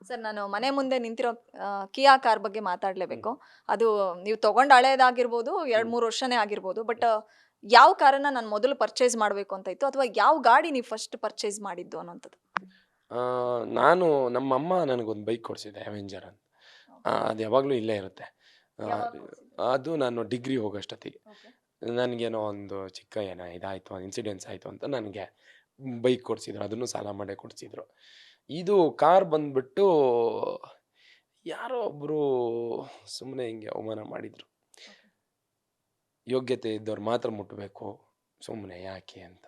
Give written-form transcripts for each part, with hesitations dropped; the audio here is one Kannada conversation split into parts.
ಸರ್ ನಾನು ಮನೆ ಮುಂದೆ ನಿಂತಿರೋ ಕಿಯಾ ಕಾರ್ ಬಗ್ಗೆ ಮಾತಾಡಲೇಬೇಕು. ಅದು ನೀವು ತಗೊಂಡು ಹಳೇದಾಗಿರ್ಬೋದು, 2-3 ವರ್ಷನೇ ಆಗಿರ್ಬೋದು. ಬಟ್ ಯಾವ ಕಾರನ್ನ ನಾನು ಮೊದಲು ಪರ್ಚೇಸ್ ಮಾಡಬೇಕು ಅಂತ ಇತ್ತು, ಅಥವಾ ಯಾವ ಗಾಡಿ ನೀವು ಫಸ್ಟ್ ಪರ್ಚೇಸ್ ಮಾಡಿದ್ದು ಅನ್ನೋಂಥದ್ದು? ನಾನು ನಮ್ಮಮ್ಮ ನನಗೊಂದು ಬೈಕ್ ಕೊಡಿಸಿದೆ, ಅವೆಂಜರ್ ಅಂತ. ಅದು ಯಾವಾಗಲೂ ಇಲ್ಲೇ ಇರುತ್ತೆ. ಆ, ಅದು ನಾನು ಡಿಗ್ರಿ ಹೋಗೋಷ್ಟೊತ್ತಿಗೆ ನನಗೇನೋ ಒಂದು ಚಿಕ್ಕ ಏನೋ ಇದಾಯಿತು, ಇನ್ಸಿಡೆನ್ಸ್ ಆಯಿತು ಅಂತ ನನಗೆ ಬೈಕ್ ಕೊಡಿಸಿದ್ರು. ಅದನ್ನು ಸಾಲ ಮಾಡೇ ಕೊಡಿಸಿದ್ರು. ಇದು ಕಾರ್ ಬಂದ್ಬಿಟ್ಟು ಯಾರೋ ಒಬ್ಬರು ಸುಮ್ಮನೆ ಹಿಂಗೆ ಅವಮಾನ ಮಾಡಿದರು. ಯೋಗ್ಯತೆ ಇದ್ದವ್ರು ಮಾತ್ರ ಮುಟ್ಟಬೇಕು, ಸುಮ್ಮನೆ ಯಾಕೆ ಅಂತ.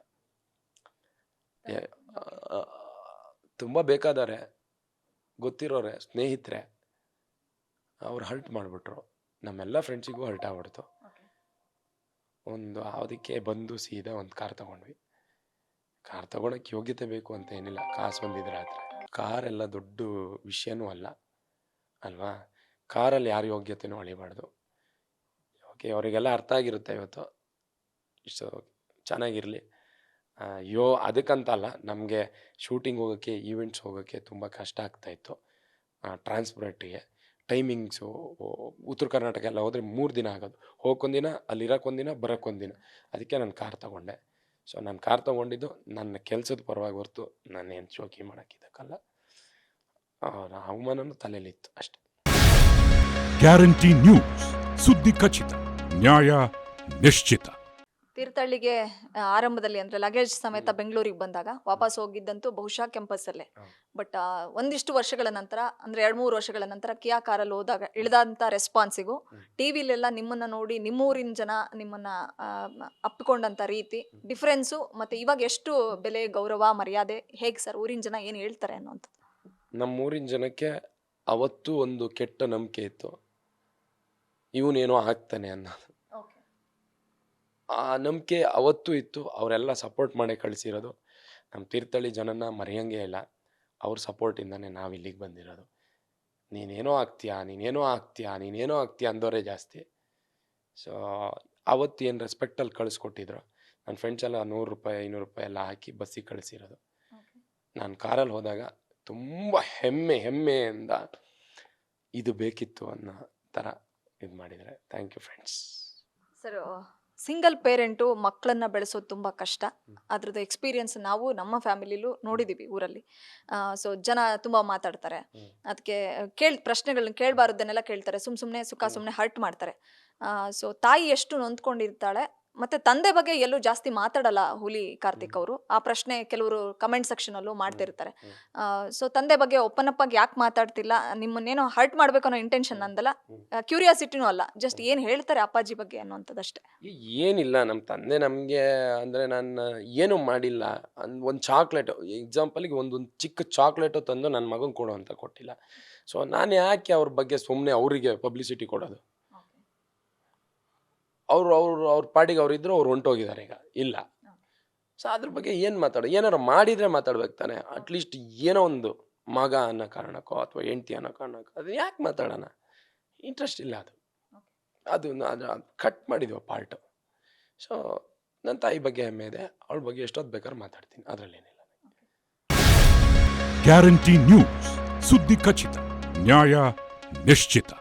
ತುಂಬ ಬೇಕಾದವ್ರೆ, ಗೊತ್ತಿರೋರೆ, ಸ್ನೇಹಿತರೆ, ಅವ್ರು ಹರ್ಟ್ ಮಾಡಿಬಿಟ್ರು. ನಮ್ಮೆಲ್ಲ ಫ್ರೆಂಡ್ಸಿಗೂ ಹರ್ಟ್ ಆಗ್ಬಿಡ್ತು. ಅದಕ್ಕೆ ಬಂದು ಸೀದಾ ಒಂದು ಕಾರ್ ತಗೊಂಡ್ವಿ. ಕಾರ್ ತಗೊಳಕ್ಕೆ ಯೋಗ್ಯತೆ ಬೇಕು ಅಂತ ಏನಿಲ್ಲ, ಕಾಸು ಒಂದಿದ್ರೆ ಆದರೆ. ಕಾರೆಲ್ಲ ದೊಡ್ಡ ವಿಷಯನೂ ಅಲ್ಲ ಅಲ್ವಾ. ಕಾರಲ್ಲಿ ಯಾರ ಯೋಗ್ಯತೆನೂ ಅಳಿಬಾರ್ದು. ಓಕೆ, ಅವರಿಗೆಲ್ಲ ಅರ್ಥ ಆಗಿರುತ್ತೆ ಇವತ್ತು. ಇಷ್ಟು ಚೆನ್ನಾಗಿರಲಿ. ಅದಕ್ಕಂತಲ್ಲ, ನಮಗೆ ಶೂಟಿಂಗ್ ಹೋಗೋಕ್ಕೆ, ಈವೆಂಟ್ಸ್ ಹೋಗೋಕ್ಕೆ ತುಂಬ ಕಷ್ಟ ಆಗ್ತಾಯಿತ್ತು. ಟ್ರಾನ್ಸ್ಪೋರ್ಟಿಗೆ ಟೈಮಿಂಗ್ಸು ಉತ್ತರ ಕರ್ನಾಟಕ ಎಲ್ಲ ಹೋದರೆ 3 ದಿನ ಆಗೋದು. ಹೋಗೋಕ್ಕೊಂದಿನ, ಅಲ್ಲಿರೋಕ್ಕೊಂದಿನ, ಬರೋಕ್ಕೊಂದಿನ. ಅದಕ್ಕೆ ನಾನು ಕಾರ್ ತೊಗೊಂಡೆ. ಸೊ ನಾನು ಕಾರ್ ತೊಗೊಂಡಿದ್ದು ನನ್ನ ಕೆಲಸದ ಪರವಾಗಿ ಹೊರತು ನಾನೇನು ಶೋಕಿ ಮಾಡೋಕ್ಕಿದ್ದಕ್ಕಲ್ಲ. ಅವಮಾನನೂ ತಲೆಯಲ್ಲಿತ್ತು ಅಷ್ಟೆ. ಗ್ಯಾರಂಟಿ ನ್ಯೂಸ್, ಸುದ್ದಿ ಖಚಿತ, ನ್ಯಾಯ ನಿಶ್ಚಿತ. ತೀರ್ಥಹಳ್ಳಿಗೆ ಆರಂಭದಲ್ಲಿ ಅಂದ್ರೆ ಲಗೇಜ್ ಸಮೇತ ಬೆಂಗಳೂರಿಗೆ ಬಂದಾಗ ವಾಪಸ್ ಹೋಗಿದ್ದಂತೂ ಬಹುಶಃ ಕ್ಯಾಂಪಸ್ಸಲ್ಲೇ. ಬಟ್ ಒಂದಿಷ್ಟು ವರ್ಷಗಳ ನಂತರ, ಅಂದ್ರೆ 2-3 ವರ್ಷಗಳ ನಂತರ ಕಿಯಾ ಕಾರಲ್ಲಿ ಹೋದಾಗ ಇಳಿದಂಥ ರೆಸ್ಪಾನ್ಸಿಗೂ, ಟಿವಿಲೆಲ್ಲ ನಿಮ್ಮನ್ನ ನೋಡಿ ನಿಮ್ಮೂರಿನ ಜನ ನಿಮ್ಮನ್ನ ಅಪ್ಪಿಕೊಂಡಂಥ ರೀತಿ ಡಿಫ್ರೆನ್ಸು, ಮತ್ತೆ ಇವಾಗ ಎಷ್ಟು ಬೆಲೆ, ಗೌರವ, ಮರ್ಯಾದೆ ಹೇಗೆ ಸರ್? ಊರಿನ ಜನ ಏನು ಹೇಳ್ತಾರೆ ಅನ್ನೋಂಥದ್ದು? ನಮ್ಮೂರಿನ ಜನಕ್ಕೆ ಅವತ್ತು ಒಂದು ಕೆಟ್ಟ ನಂಬಿಕೆ ಇತ್ತು, ಇವನೇನೋ ಆಗ್ತಾನೆ ಅನ್ನೋದು. ಆ ನಂಬಿಕೆ ಅವತ್ತೂ ಇತ್ತು. ಅವರೆಲ್ಲ ಸಪೋರ್ಟ್ ಮಾಡಿ ಕಳಿಸಿರೋದು. ನಮ್ಮ ತೀರ್ಥಹಳ್ಳಿ ಜನನ ಮರೆಯೋಂಗೇ ಇಲ್ಲ. ಅವ್ರ ಸಪೋರ್ಟಿಂದನೇ ನಾವು ಇಲ್ಲಿಗೆ ಬಂದಿರೋದು. ನೀನೇನೋ ಆಗ್ತೀಯಾ, ನೀನೇನೋ ಆಗ್ತೀಯಾ, ನೀನೇನೋ ಆಗ್ತೀಯಾ ಅಂದವರೇ ಜಾಸ್ತಿ. ಸೊ ಅವತ್ತು ಏನು ರೆಸ್ಪೆಕ್ಟಲ್ಲಿ ಕಳಿಸ್ಕೊಟ್ಟಿದ್ರು. ನನ್ನ ಫ್ರೆಂಡ್ಸ್ ಎಲ್ಲ 100 ರೂಪಾಯಿ 500 ರೂಪಾಯಿ ಎಲ್ಲ ಹಾಕಿ ಬಸ್ಸಿಗೆ ಕಳಿಸಿರೋದು. ನಾನು ಕಾರಲ್ಲಿ ಹೋದಾಗ ತುಂಬ ಹೆಮ್ಮೆಯಿಂದ ಇದು ಬೇಕಿತ್ತು ಅನ್ನೋ ಥರ ಇದು ಮಾಡಿದರೆ. Thank you friends. Sir, single parent ಮಕ್ಕಳನ್ನ ಬೆಳೆಸೋದು ತುಂಬ ಕಷ್ಟ. ಅದ್ರದ್ದು ಎಕ್ಸ್ಪೀರಿಯನ್ಸ್ ನಾವು ನಮ್ಮ ಫ್ಯಾಮಿಲಿಲೂ ನೋಡಿದ್ದೀವಿ ಊರಲ್ಲಿ. ಸೊ ಜನ ತುಂಬ ಮಾತಾಡ್ತಾರೆ, ಅದಕ್ಕೆ ಪ್ರಶ್ನೆಗಳನ್ನ ಕೇಳಬಾರ್ದನ್ನೆಲ್ಲ ಕೇಳ್ತಾರೆ, ಸುಮ್ಮನೆ ಸುಮ್ಮನೆ ಹರ್ಟ್ ಮಾಡ್ತಾರೆ. ಸೊ ತಾಯಿ ಎಷ್ಟು ನೊಂದ್ಕೊಂಡಿರ್ತಾಳೆ, ಮತ್ತೆ ತಂದೆ ಬಗ್ಗೆ ಎಲ್ಲೂ ಜಾಸ್ತಿ ಮಾತಾಡಲ್ಲ ಹುಲಿ ಕಾರ್ತಿಕ್ ಅವರು. ಆ ಪ್ರಶ್ನೆ ಕೆಲವರು ಕಮೆಂಟ್ ಸೆಕ್ಷನಲ್ಲೂ ಮಾಡ್ತಿರ್ತಾರೆ. ಸೊ ತಂದೆ ಬಗ್ಗೆ ಓಪನ್ ಅಪ್ ಆಗಿ ಯಾಕೆ ಮಾತಾಡ್ತಿಲ್ಲ, ನಿಮ್ಮನ್ನೇನೋ ಹರ್ಟ್ ಮಾಡ್ಬೇಕು ಅನ್ನೋ ಇಂಟೆನ್ಷನ್ ಅಂದಲ್ಲ, ಕ್ಯೂರಿಯಾಸಿಟಿನೂ ಅಲ್ಲ, ಜಸ್ಟ್ ಏನು ಹೇಳ್ತಾರೆ ಅಪ್ಪಾಜಿ ಬಗ್ಗೆ ಅನ್ನೋಂಥದ್ದಷ್ಟೇ. ಏನಿಲ್ಲ, ನಮ್ಮ ತಂದೆ ನಮಗೆ ಅಂದರೆ ನಾನು ಏನೂ ಮಾಡಿಲ್ಲ. ಒಂದು ಚಾಕ್ಲೇಟು, ಎಕ್ಸಾಂಪಲಿಗೆ ಒಂದು ಚಿಕ್ಕ ಚಾಕ್ಲೇಟು ತಂದು ನನ್ನ ಮಗನ ಕೊಡು ಅಂತ ಕೊಟ್ಟಿಲ್ಲ. ಸೊ ನಾನು ಯಾಕೆ ಅವ್ರ ಬಗ್ಗೆ ಸುಮ್ಮನೆ ಅವರಿಗೆ ಪಬ್ಲಿಸಿಟಿ ಕೊಡೋದು? ಅವ್ರ ಪಾರ್ಟಿಗೆ ಅವರಿದ್ರು, ಅವ್ರು ಹೊಂಟೋಗಿದ್ದಾರೆ ಈಗ ಇಲ್ಲ. ಸೊ ಅದ್ರ ಬಗ್ಗೆ ಏನು ಮಾತಾಡೋ? ಏನಾರು ಮಾಡಿದರೆ ಮಾತಾಡ್ಬೇಕು ತಾನೆ. ಅಟ್ಲೀಸ್ಟ್ ಏನೋ ಒಂದು ಮಗ ಅನ್ನೋ ಕಾರಣಕ್ಕೋ ಅಥವಾ ಹೆಂಡ್ತಿ ಅನ್ನೋ ಕಾರಣಕ್ಕೋ ಅದು ಯಾಕೆ ಮಾತಾಡೋಣ? ಇಂಟ್ರೆಸ್ಟ್ ಇಲ್ಲ. ಅದು ಕಟ್ ಮಾಡಿದ್ವು ಪಾರ್ಟು. ಸೊ ನನ್ನ ತಾಯಿ ಬಗ್ಗೆ ಹೆಮ್ಮೆ ಇದೆ, ಅವಳ ಬಗ್ಗೆ ಎಷ್ಟೊತ್ತು ಬೇಕಾದ್ರೂ ಮಾತಾಡ್ತೀನಿ, ಅದರಲ್ಲೇನಿಲ್ಲ. ಗ್ಯಾರಂಟಿ ನ್ಯೂಸ್, ಸುದ್ದಿ ಖಚಿತ, ನ್ಯಾಯ ನಿಶ್ಚಿತ.